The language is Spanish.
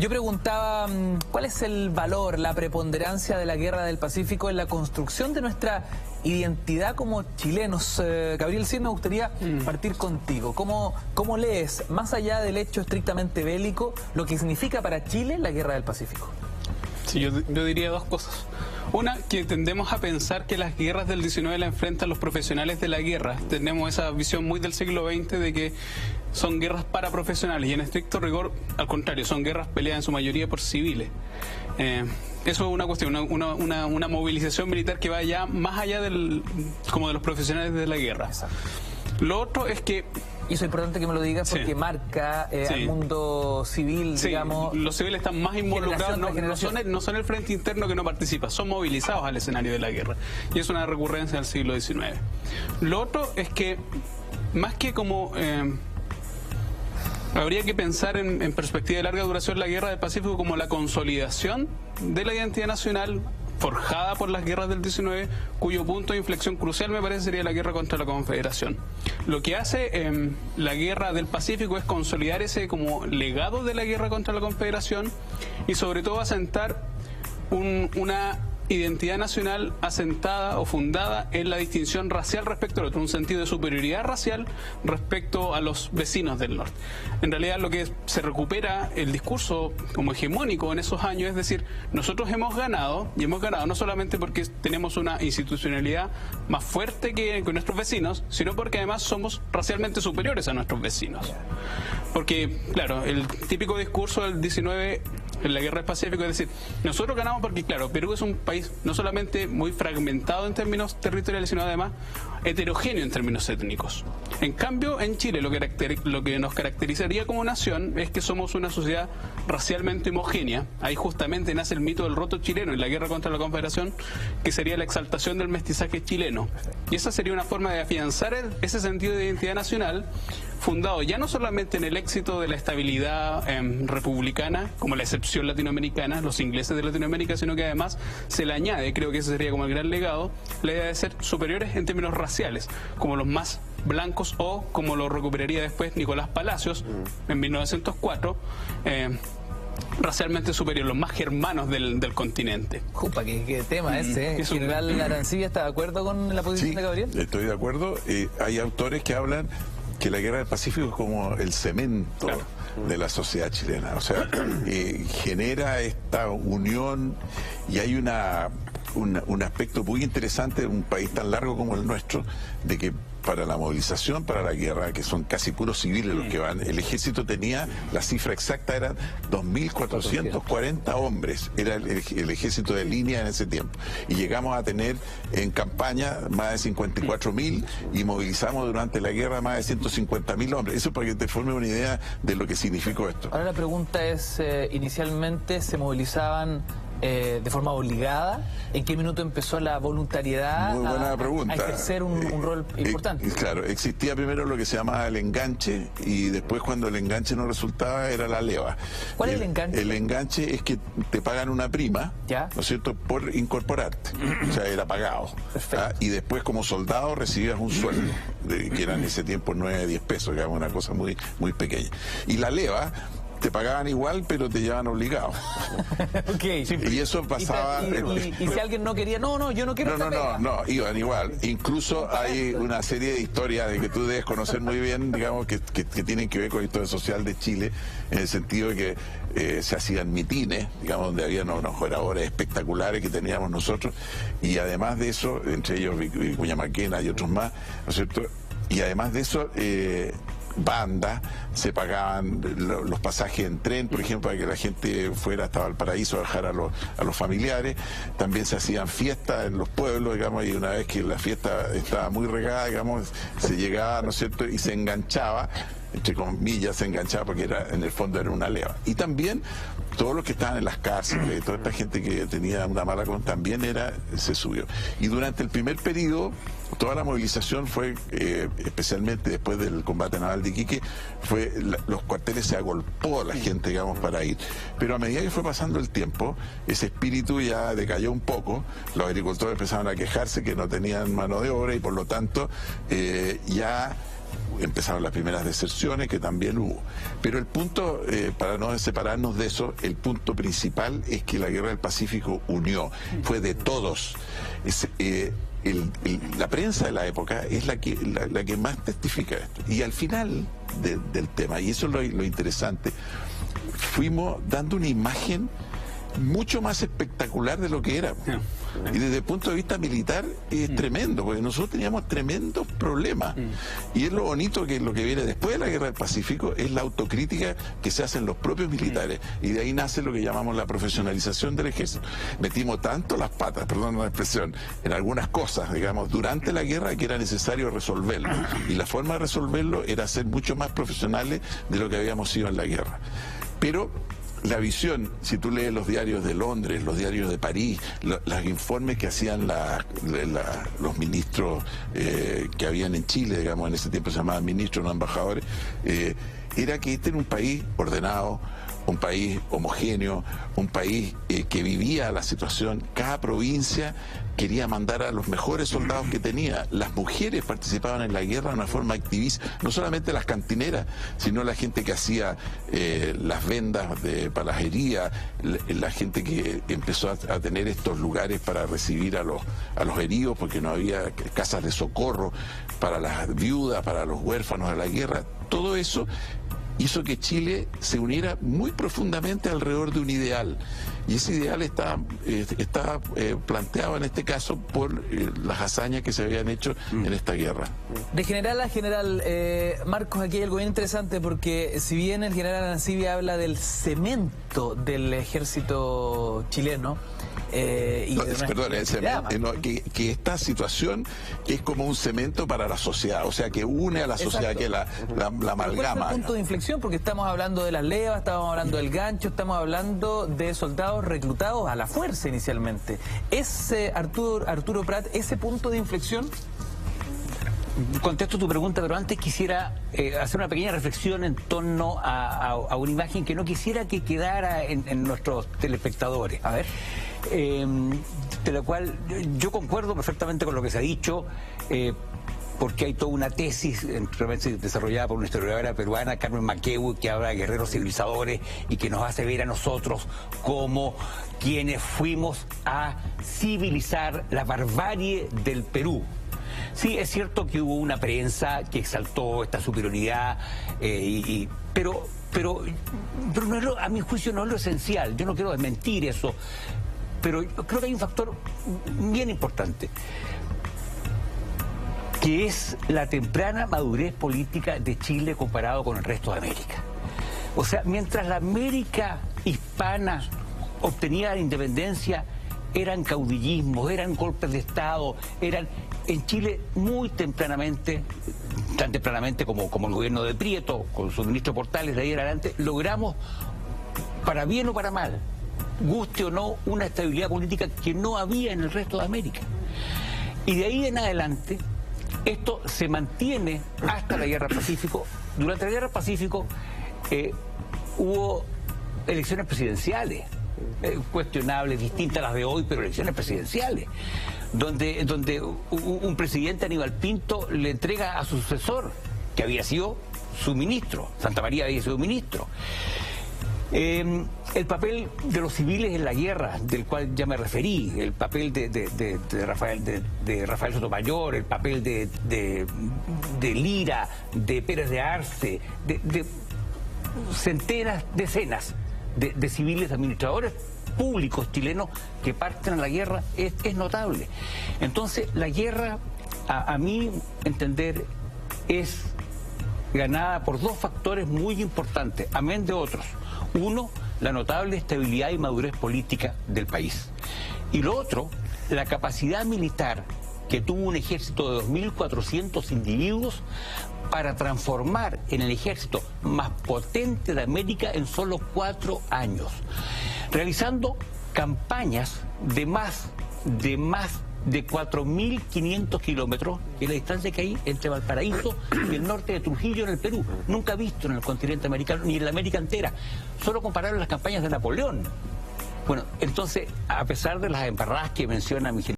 Yo preguntaba, ¿cuál es el valor, la preponderancia de la Guerra del Pacífico en la construcción de nuestra identidad como chilenos? Gabriel, sí, me gustaría partir contigo. ¿Cómo lees, más allá del hecho estrictamente bélico, lo que significa para Chile la Guerra del Pacífico? Sí, yo diría dos cosas. Una, que tendemos a pensar que las guerras del 19 la enfrentan los profesionales de la guerra. Tenemos esa visión muy del siglo XX de que son guerras para profesionales y en estricto rigor, al contrario, son guerras peleadas en su mayoría por civiles. Eso es una cuestión, una movilización militar que va ya más allá de los profesionales de la guerra. Exacto. Lo otro es que... Y eso es importante que me lo digas porque marca al mundo civil, digamos... Los civiles están más involucrados, no son el frente interno que no participa, son movilizados al escenario de la guerra. Y es una recurrencia del siglo XIX. Lo otro es que, más que como... habría que pensar en perspectiva de larga duración la Guerra del Pacífico como la consolidación de la identidad nacional forjada por las guerras del 19, cuyo punto de inflexión crucial me parece sería la guerra contra la Confederación. Lo que hace la Guerra del Pacífico es consolidar ese como legado de la guerra contra la Confederación y sobre todo asentar una identidad nacional asentada o fundada en la distinción racial respecto al otro, un sentido de superioridad racial respecto a los vecinos del norte. En realidad lo que se recupera el discurso como hegemónico en esos años, es decir, nosotros hemos ganado, y hemos ganado no solamente porque tenemos una institucionalidad más fuerte que nuestros vecinos, sino porque además somos racialmente superiores a nuestros vecinos. Porque, claro, el típico discurso del 19 en la Guerra del Pacífico es decir, nosotros ganamos porque, claro, Perú es un país no solamente muy fragmentado en términos territoriales, sino además heterogéneo en términos étnicos. En cambio, en Chile lo que nos caracterizaría como nación es que somos una sociedad racialmente homogénea. Ahí justamente nace el mito del roto chileno en la guerra contra la Confederación, que sería la exaltación del mestizaje chileno. Y esa sería una forma de afianzar ese sentido de identidad nacional, fundado ya no solamente en el éxito de la estabilidad republicana, como la excepción latinoamericana, los ingleses de Latinoamérica, sino que además se le añade, creo que ese sería como el gran legado, la idea de ser superiores en términos raciales, como los más blancos o como lo recuperaría después Nicolás Palacios en 1904, racialmente superior, los más germanos del continente. Jupa, qué tema ese. ¿El general Arancibia está de acuerdo con la posición de Gabriel? Estoy de acuerdo. Hay autores que hablan que la Guerra del Pacífico es como el cemento de la sociedad chilena. O sea, genera esta unión y hay un aspecto muy interesante de un país tan largo como el nuestro, de que para la movilización, para la guerra, que son casi puros civiles los que van, el ejército tenía, la cifra exacta eran 2.440 hombres, era el ejército de línea en ese tiempo. Y llegamos a tener en campaña más de 54.000 y movilizamos durante la guerra más de 150.000 hombres. Eso para que te forme una idea de lo que significó esto. Ahora la pregunta es, inicialmente se movilizaban de forma obligada. ¿En qué minuto empezó la voluntariedad a ejercer un rol importante? Claro, existía primero lo que se llamaba el enganche y después cuando el enganche no resultaba era la leva. ¿Cuál es el enganche? El enganche es que te pagan una prima, ¿ya?, ¿no es cierto?, por incorporarte. O sea, era pagado. Y después como soldado recibías un sueldo, que era en ese tiempo 9, 10 pesos, que era una cosa muy, muy pequeña. Y la leva te pagaban igual, pero te llevaban obligado. Okay. Y eso pasaba... ¿Y si alguien no quería? No, yo no quiero esta pega. No, iban igual. Incluso hay una serie de historias de que tú debes conocer muy bien, digamos, que tienen que ver con la historia social de Chile, en el sentido de que se hacían mitines, digamos, donde había unos oradores espectaculares que teníamos nosotros, y además de eso, entre ellos Vicuña Maquena y otros más, ¿no es cierto?, y además de eso... bandas, se pagaban los pasajes en tren, por ejemplo, para que la gente fuera hasta Valparaíso a dejar a los familiares. También se hacían fiestas en los pueblos, digamos, y una vez que la fiesta estaba muy regada, digamos, se llegaba, ¿no es cierto?, y se enganchaba, entre comillas, se enganchaba porque en el fondo era una leva. Y también todos los que estaban en las cárceles, toda esta gente que tenía una mala conducta, también se subió. Y durante el primer periodo, toda la movilización fue, especialmente después del combate naval de Iquique, los cuarteles se agolpó a la gente, digamos, para ir. Pero a medida que fue pasando el tiempo, ese espíritu ya decayó un poco, los agricultores empezaron a quejarse que no tenían mano de obra y por lo tanto ya empezaron las primeras deserciones, que también hubo. Pero el punto, para no separarnos de eso, el punto principal es que la Guerra del Pacífico unió, fue de todos. La prensa de la época es la que más testifica esto. Y al final del tema, y eso es lo interesante, fuimos dando una imagen mucho más espectacular de lo que era. Y desde el punto de vista militar es tremendo, porque nosotros teníamos tremendos problemas. Y es lo bonito que lo que viene después de la Guerra del Pacífico es la autocrítica que se hacen los propios militares. Y de ahí nace lo que llamamos la profesionalización del ejército. Metimos tanto las patas, perdón la expresión, en algunas cosas, digamos, durante la guerra, que era necesario resolverlo. Y la forma de resolverlo era ser mucho más profesionales de lo que habíamos sido en la guerra. Pero la visión, si tú lees los diarios de Londres, los diarios de París, los informes que hacían los ministros que habían en Chile, digamos, en ese tiempo se llamaban ministros, no embajadores, era que este era un país ordenado, un país homogéneo, un país que vivía la situación. Cada provincia quería mandar a los mejores soldados que tenía. Las mujeres participaban en la guerra de una forma activista, no solamente las cantineras, sino la gente que hacía las vendas para las heridas, la gente que empezó a tener estos lugares para recibir a los heridos, porque no había casas de socorro para las viudas, para los huérfanos de la guerra. Todo eso hizo que Chile se uniera muy profundamente alrededor de un ideal. Y ese ideal está planteado en este caso por las hazañas que se habían hecho en esta guerra. De general a general, Marcos, aquí hay algo bien interesante, porque si bien el general Arancibia habla del cemento del ejército chileno, que esta situación es como un cemento para la sociedad, o sea, que une a la sociedad, que la amalgama. ¿Cuál es el punto de inflexión? Porque estamos hablando de las levas, estamos hablando del gancho, estamos hablando de soldados reclutados a la fuerza inicialmente. ¿Es, Arturo Prat, ese punto de inflexión? Contesto tu pregunta, pero antes quisiera hacer una pequeña reflexión en torno a una imagen que no quisiera que quedara en nuestros telespectadores. A ver. De la cual yo concuerdo perfectamente con lo que se ha dicho, porque hay toda una tesis desarrollada por una historiadora peruana, Carmen Maqueu, que habla de guerreros civilizadores y que nos hace ver a nosotros como quienes fuimos a civilizar la barbarie del Perú. Sí, es cierto que hubo una prensa que exaltó esta superioridad, pero no, a mi juicio no es lo esencial. Yo no quiero desmentir eso, pero yo creo que hay un factor bien importante, que es la temprana madurez política de Chile comparado con el resto de América. O sea, mientras la América hispana obtenía la independencia, eran caudillismos, eran golpes de Estado, en Chile muy tempranamente, tan tempranamente como el gobierno de Prieto, con su ministro Portales, de ahí en adelante, logramos, para bien o para mal, guste o no, una estabilidad política que no había en el resto de América. Y de ahí en adelante, esto se mantiene hasta la Guerra del Pacífico. Durante la Guerra del Pacífico hubo elecciones presidenciales, cuestionables, distintas a las de hoy, pero elecciones presidenciales, donde un presidente, Aníbal Pinto, le entrega a su sucesor, que había sido su ministro, Santamaría había sido ministro. El papel de los civiles en la guerra, del cual ya me referí, el papel de Rafael Sotomayor, el papel de Lira, de Pérez de Arce, de centenas, decenas de civiles administradores públicos chilenos que parten a la guerra, es notable. Entonces, la guerra, a mi entender, es ganada por dos factores muy importantes, amén de otros. Uno, la notable estabilidad y madurez política del país. Y lo otro, la capacidad militar que tuvo un ejército de 2.400 individuos para transformar en el ejército más potente de América en solo 4 años, realizando campañas de más de 4.500 kilómetros, que es la distancia que hay entre Valparaíso y el norte de Trujillo en el Perú, nunca visto en el continente americano ni en la América entera, solo compararon las campañas de Napoleón. Bueno, entonces, a pesar de las embarradas que menciona mi